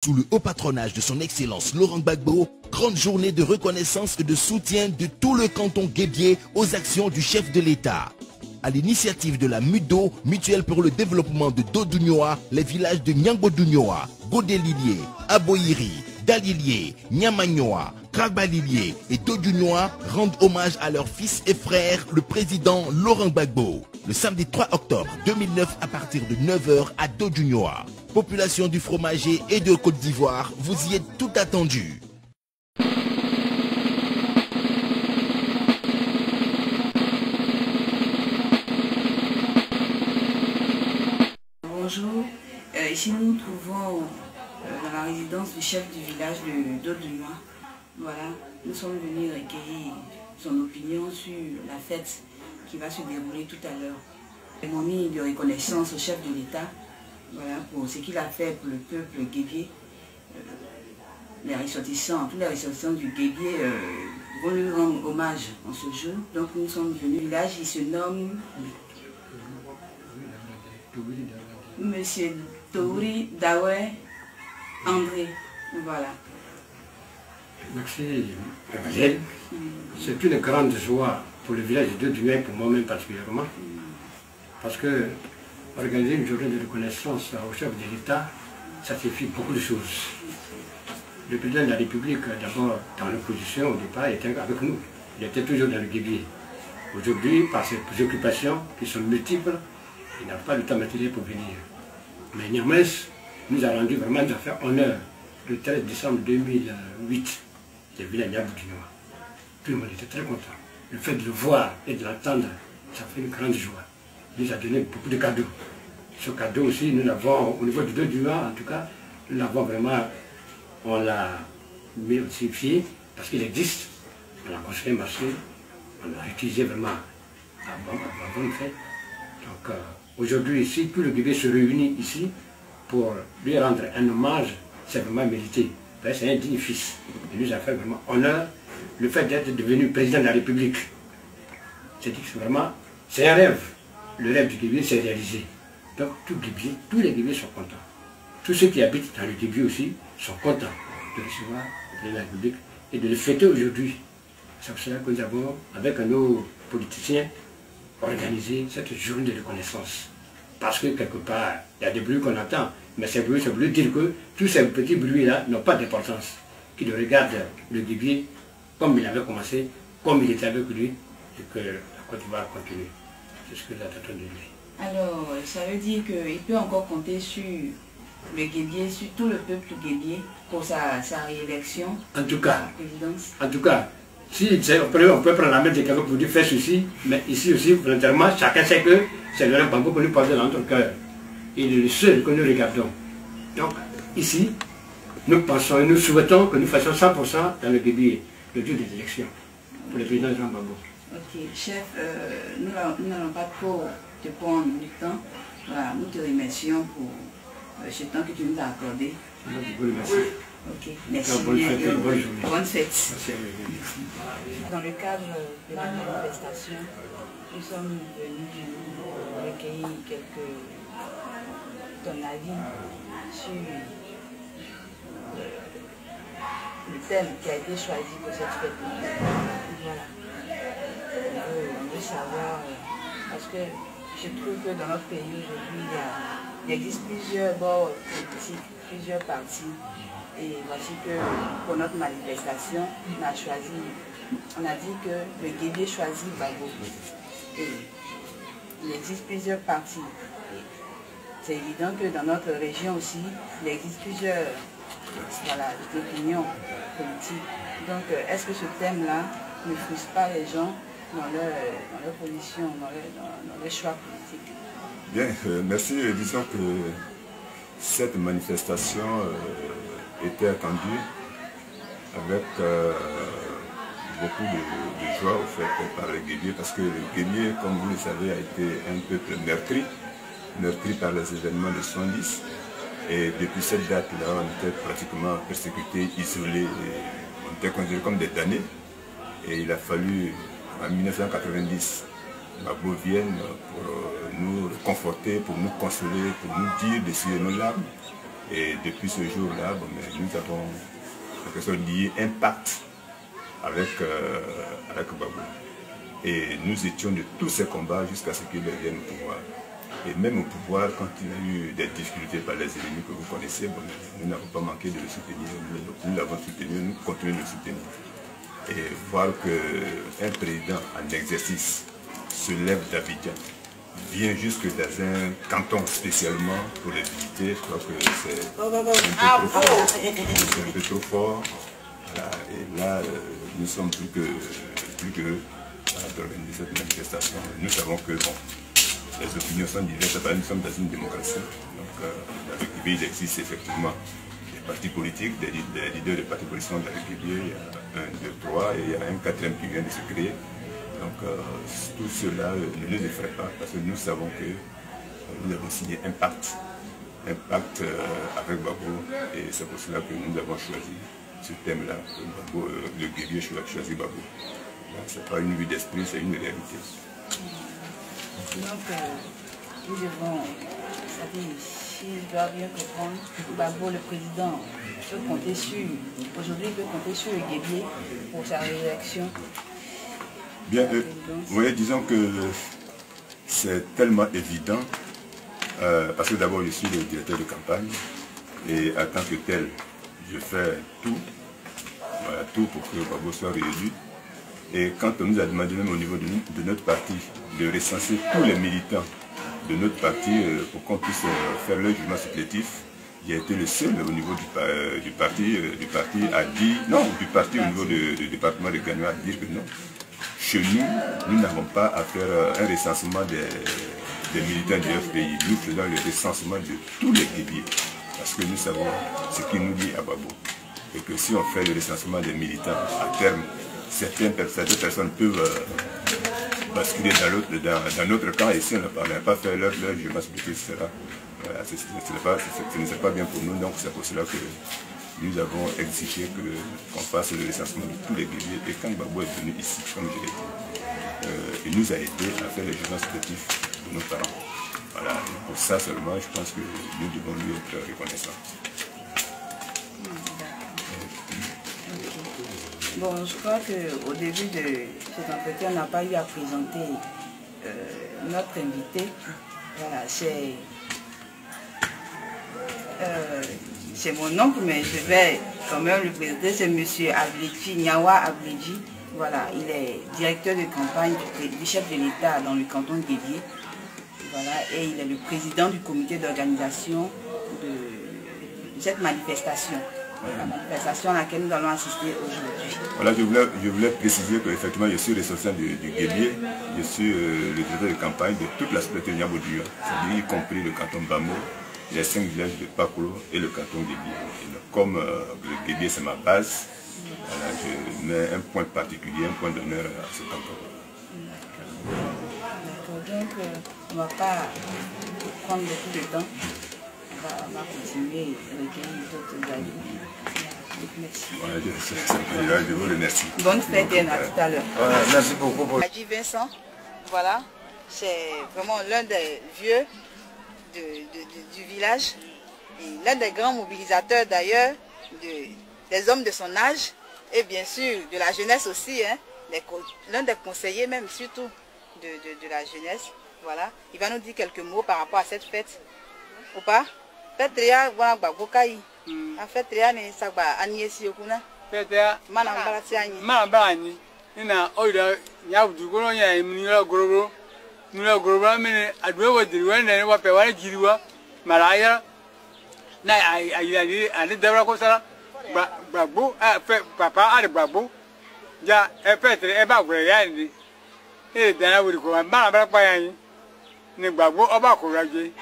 Sous le haut patronage de son Excellence Laurent Gbagbo, grande journée de reconnaissance et de soutien de tout le canton guébié aux actions du chef de l'État. À l'initiative de la MUDO, Mutuelle pour le développement de Dodounoa, les villages de Nyangbo-Dounioa, Godélilié, Aboyiri, Dalilié, Nyamagnoa, Kragbalilié et Dodounoa rendent hommage à leur fils et frère, le président Laurent Gbagbo. Le samedi 3 octobre 2009 à partir de 9 h à Dodounoa. Population du fromager et de Côte d'Ivoire, vous y êtes tout attendu. Bonjour, ici nous nous trouvons dans la résidence du chef du village de Dodounoa. Voilà, nous sommes venus recueillir son opinion sur la fête qui va se dérouler tout à l'heure. Ils m'ont mis de reconnaissance au chef de l'État, voilà, pour ce qu'il a fait pour le peuple guébié. Les ressortissants, tous les ressortissants du guébié vont lui rendre hommage en ce jour. Donc nous sommes venus. Le village, il se nomme Monsieur Touri Dawe André. Voilà. Merci, Gabriel. C'est une grande joie pour le village de Dodounoa, pour moi-même particulièrement, parce que organiser une journée de reconnaissance au chef de l'État, ça signifie beaucoup de choses. Le président de la République, d'abord dans l'opposition au départ, était avec nous. Il était toujours dans le guébier. Aujourd'hui, par ses préoccupations qui sont multiples, il n'a pas le temps matériel pour venir. Mais néanmoins, nous a rendu vraiment de faire honneur le 13 décembre 2008, le village Nyangbo-Dounioa. Tout le monde était très content. Le fait de le voir et de l'entendre, ça fait une grande joie. Il nous a donné beaucoup de cadeaux. Ce cadeau aussi, nous l'avons, au niveau de Dodounoa, en tout cas, nous l'avons vraiment, on l'a modifié parce qu'il existe. On l'a construit un marché, on l'a utilisé vraiment à bonne fête. Donc aujourd'hui ici, tout le Guébé se réunit ici pour lui rendre un hommage, c'est vraiment mérité. C'est un digne fils. Il nous a fait vraiment honneur le fait d'être devenu président de la République. C'est vraiment, c'est un rêve. Le rêve du Guébé s'est réalisé. Donc tous les Guébés sont contents. Tous ceux qui habitent dans le Guébé aussi sont contents de recevoir le président de la République et de le fêter aujourd'hui. C'est pour cela que nous avons, avec nos politiciens, organisé cette journée de reconnaissance. Parce que quelque part, il y a des bruits qu'on entend, mais ces bruits, ça veut dire que tous ces petits bruits-là n'ont pas d'importance. Qu'ils regardent le Guébé comme il avait commencé, comme il était avec lui, et que la Côte d'Ivoire continue. C'est ce que nous attendons de lui. Alors, ça veut dire qu'il peut encore compter sur le guébier, sur tout le peuple guébier pour sa réélection en tout cas, à la présidence. En tout cas, si on peut prendre la main de quelqu'un pour dire faire ceci, mais ici aussi, volontairement, chacun sait que c'est Laurent Gbagbo que nous portons dans notre cœur. Il est le seul que nous regardons. Donc, ici, nous pensons et nous souhaitons que nous fassions 100% dans le Guébé, le jour des élections, pour le président Laurent Gbagbo. Ok, chef, nous n'allons pas trop te prendre du temps. Voilà, nous te remercions pour ce temps que tu nous as accordé. Merci. Ok, merci. Bonne fête, bonne journée. Bonne fête. Merci. Dans le cadre de la manifestation, nous sommes venus recueillir ton avis sur le thème qui a été choisi pour cette fête. Voilà. On veut savoir, parce que je trouve que dans notre pays aujourd'hui, il existe plusieurs bords politiques, plusieurs partis. Et voici que pour notre manifestation, on a dit que le Guébé choisit Gbagbo. Et il existe plusieurs partis. C'est évident que dans notre région aussi, il existe plusieurs opinions politiques. Donc est-ce que ce thème-là ne frustre pas les gens dans leur position, dans leur choix politiques? Bien, merci. Disons que cette manifestation était attendue avec beaucoup de joie au fait par les Guébiers, parce que le Guébé, comme vous le savez, a été un peuple meurtri par les événements de 70. Et depuis cette date-là, on était pratiquement persécutés, isolés, on était considérés comme des damnés. Et il a fallu, en 1990, Gbagbo vienne pour nous réconforter, pour nous consoler, pour nous dire d'essuyer nos larmes. Et depuis ce jour-là, bon, nous avons quelque chose lié un pacte avec Gbagbo. Et nous étions de tous ces combats jusqu'à ce qu'il revienne au pouvoir. Et même au pouvoir, quand il a eu des difficultés par les ennemis que vous connaissez, bon, nous n'avons pas manqué de le soutenir. Nous l'avons soutenu, nous continuons de le soutenir. Et voir qu'un président en exercice se lève d'Abidjan, vient jusque dans un canton spécialement pour les visiter, je crois que c'est un peu trop fort. Voilà. Et là, nous sommes plus que d'organiser cette manifestation. Nous savons que bon, les opinions sont diverses, nous sommes dans une démocratie. Donc, avec l'IBI, il existe effectivement des partis politiques, des leaders de partis politiques dans la République. Il y a 1, 2, 3 et il y a un 4e qui vient de se créer. Donc, tout cela ne nous effraie pas parce que nous savons que nous avons signé un pacte avec Gbagbo et c'est pour cela que nous avons choisi ce thème-là. Le guerrier choisi Gbagbo. Ce n'est pas une vue d'esprit, c'est une réalité. Donc, nous devons, c'est-à-dire, si je dois bien comprendre, Gbagbo, le président, peut compter sur, aujourd'hui, peut compter sur le guerrier pour sa réélection. Bien, vous voyez, disons que c'est tellement évident, parce que d'abord je suis le directeur de campagne, et en tant que tel, je fais tout, voilà, tout pour que Gbagbo soit réélu. Et quand on nous a demandé même au niveau de notre parti de recenser tous les militants de notre parti pour qu'on puisse faire le jugement supplétif, j'ai été le seul au niveau du parti à dire, non, du parti au niveau du département de Gagnon à dire que non. Chez nous, nous n'avons pas à faire un recensement des militants du FPI. Nous faisons le recensement de tous les guerriers. Parce que nous savons ce qu'il nous dit à Gbagbo. Et que si on fait le recensement des militants, à terme, certaines personnes peuvent basculer dans notre camp. Et si on n'a pas fait leur jugement supplétif, ce n'est pas bien pour nous. Donc c'est pour cela que nous avons exigé qu'on fasse le recensement de tous les guerriers. Et quand Gbagbo est venu ici, comme je l'ai dit, il nous a aidé à faire les jugements supplétifs de nos parents. Voilà, et pour ça seulement, je pense que nous devons lui être reconnaissants. Bon, je crois qu'au début de cet entretien, on n'a pas eu à présenter notre invité. Voilà, c'est mon oncle, mais je vais quand même le présenter. C'est M. Abledji, Nyawa Abledji. Voilà, il est directeur de campagne du chef de l'État dans le canton de Guédié. Voilà, et il est le président du comité d'organisation de cette manifestation. La manifestation à laquelle nous allons assister aujourd'hui. Voilà, je voulais préciser qu'effectivement je suis responsable du Guédié, je suis le directeur de campagne de toute la société de Niamboudua, c'est-à-dire y compris le canton Bamo, les 5 villages de Pakolo et le canton Guédié. Comme le Guédié c'est ma base, voilà, je mets un point particulier, un point d'honneur à ce canton. D'accord, donc on ne va pas prendre beaucoup de temps. On va continuer avec les autres amis. Merci. Ouais, je vous remercie. Bonne fête et à tout à l'heure. Merci beaucoup. Adji Vincent, voilà, c'est vraiment l'un des vieux du village et l'un des grands mobilisateurs d'ailleurs, des hommes de son âge et bien sûr de la jeunesse aussi, hein, l'un des conseillers même surtout de la jeunesse. Voilà, il va nous dire quelques mots par rapport à cette fête. Ou pas? Petria wana Gbagbo kai. A fetria ni sagba aniesi okuna. Petria mana mbarati anyi. Mana bani. Ina oida nya budugoro nya imnira gororo. Nura gororo mene adwe wodiri wende ni wape wale jiriwa. Malaya na ayali ani debra ko sala. Gbagbo papa ari Gbagbo. Ja petre e ba gure ya ni. E dana wuri ko mana bra pa yan ni Gbagbo oba ko raje.